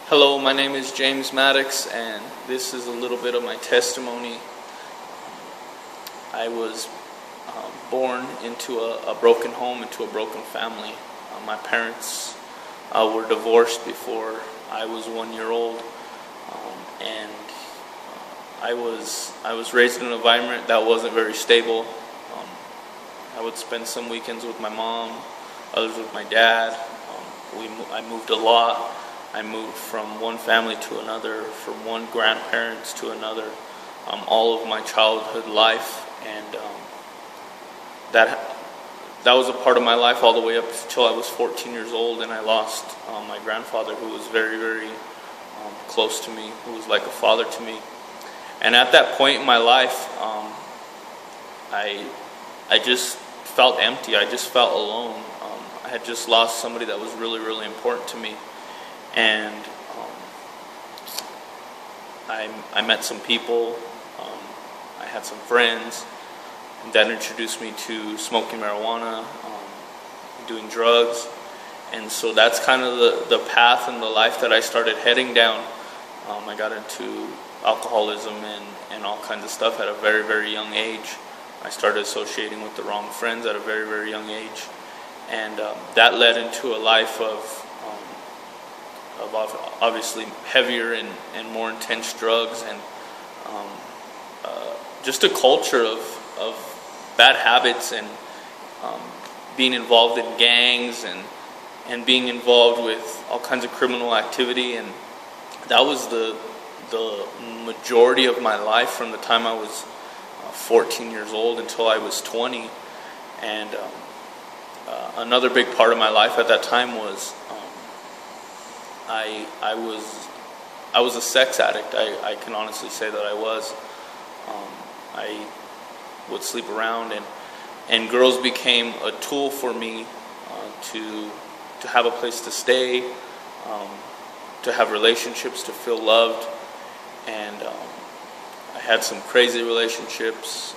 Hello, my name is James Maddox, and this is a little bit of my testimony. I was born into a broken home, into a broken family. My parents were divorced before I was 1 year old, and I was raised in an environment that wasn't very stable. I would spend some weekends with my mom, others with my dad. I moved a lot. I moved from one family to another, from one grandparents to another, all of my childhood life, and that was a part of my life all the way up until I was 14 years old, and I lost my grandfather, who was very, very close to me, who was like a father to me. And at that point in my life, I just felt empty. I just felt alone. I had just lost somebody that was really, really important to me. And I met some people, I had some friends that introduced me to smoking marijuana, doing drugs, and so that's kind of the path and the life that I started heading down. I got into alcoholism and all kinds of stuff at a very, very young age. I started associating with the wrong friends at a very, very young age, and that led into a life of obviously heavier and more intense drugs, and just a culture of bad habits, and being involved in gangs and being involved with all kinds of criminal activity. And that was the majority of my life from the time I was 14 years old until I was 20. And another big part of my life at that time was I was a sex addict. I can honestly say that I was. I would sleep around, and girls became a tool for me to have a place to stay, to have relationships, to feel loved. And I had some crazy relationships.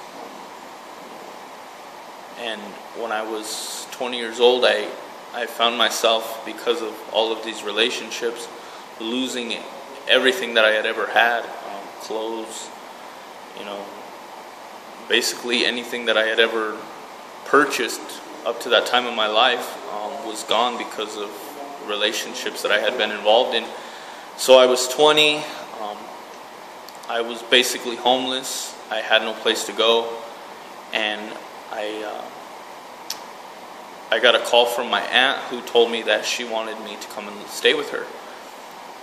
And when I was 20 years old, I found myself, because of all of these relationships, losing everything that I had ever had. Clothes, basically anything that I had ever purchased up to that time in my life was gone because of relationships that I had been involved in. So I was 20. I was basically homeless. I had no place to go, and I got a call from my aunt, who told me that she wanted me to come and stay with her.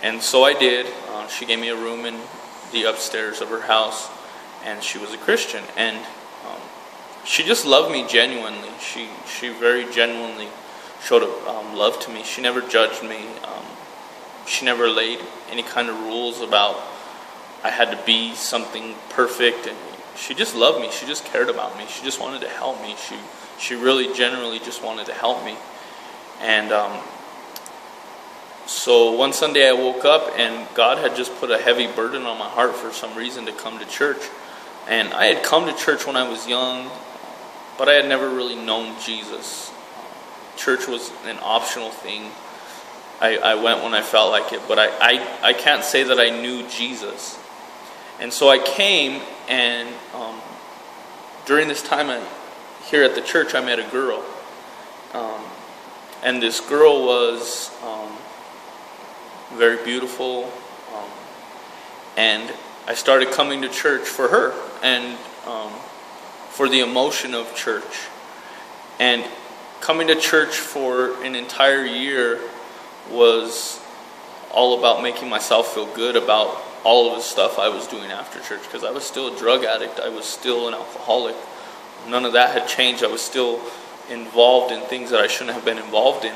And so I did. She gave me a room in the upstairs of her house, and she was a Christian. And she just loved me genuinely. She very genuinely showed love to me. She never judged me. She never laid any kind of rules about I had to be something perfect. And she just loved me. She just cared about me. She just wanted to help me. She really genuinely just wanted to help me. And so one Sunday I woke up, and God had just put a heavy burden on my heart for some reason to come to church. And I had come to church when I was young, but I had never really known Jesus. Church was an optional thing. I went when I felt like it, but I can't say that I knew Jesus. And so I came, and during this time here at the church, I met a girl. And this girl was very beautiful. And I started coming to church for her, and for the emotion of church. And coming to church for an entire year was all about making myself feel good about all of the stuff I was doing after church, because I was still a drug addict. I was still an alcoholic. None of that had changed. I was still involved in things that I shouldn't have been involved in.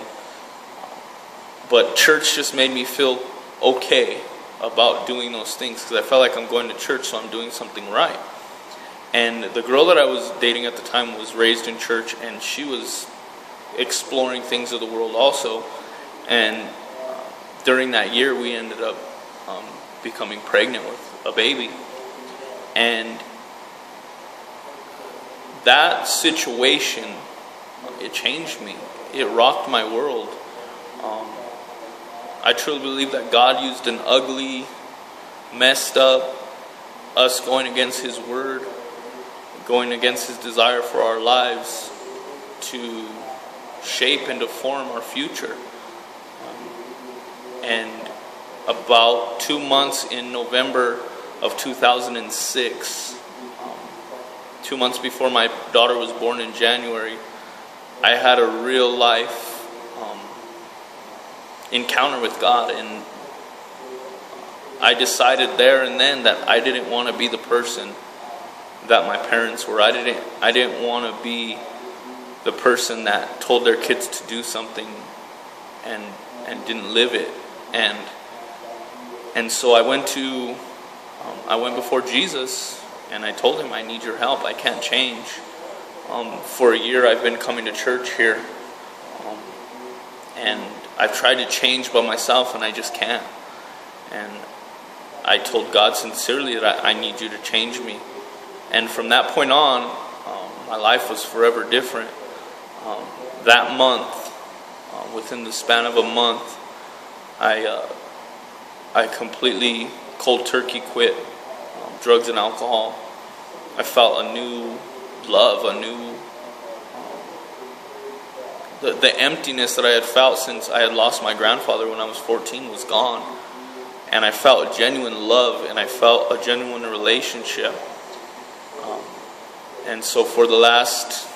But church just made me feel okay about doing those things, because I felt like I'm going to church, so I'm doing something right. And the girl that I was dating at the time was raised in church, and she was exploring things of the world also. And during that year, we ended up becoming pregnant with a baby. And that situation, it changed me. It rocked my world. I truly believe that God used an ugly, messed up, us going against His word, going against His desire for our lives, to shape and to form our future. And about 2 months in November of 2006, 2 months before my daughter was born in January, I had a real life encounter with God, and I decided there and then that I didn't want to be the person that my parents were. I didn't want to be the person that told their kids to do something and didn't live it. And so I went before Jesus, and I told Him, I need your help. I can't change. For a year I've been coming to church here, and I've tried to change by myself, and I just can't. And I told God sincerely that I need you to change me. And from that point on, my life was forever different. That month, within the span of a month, I completely cold turkey quit drugs and alcohol. I felt a new love, the emptiness that I had felt since I had lost my grandfather when I was 14 was gone. And I felt genuine love, and I felt a genuine relationship. And so for the last,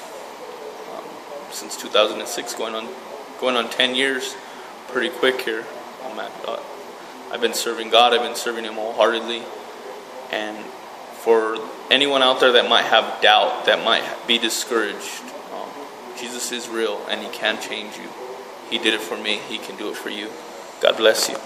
since 2006, going on 10 years, pretty quick here, I've been serving God. I've been serving Him wholeheartedly. And for anyone out there that might have doubt, that might be discouraged, Jesus is real, and He can change you. He did it for me. He can do it for you. God bless you.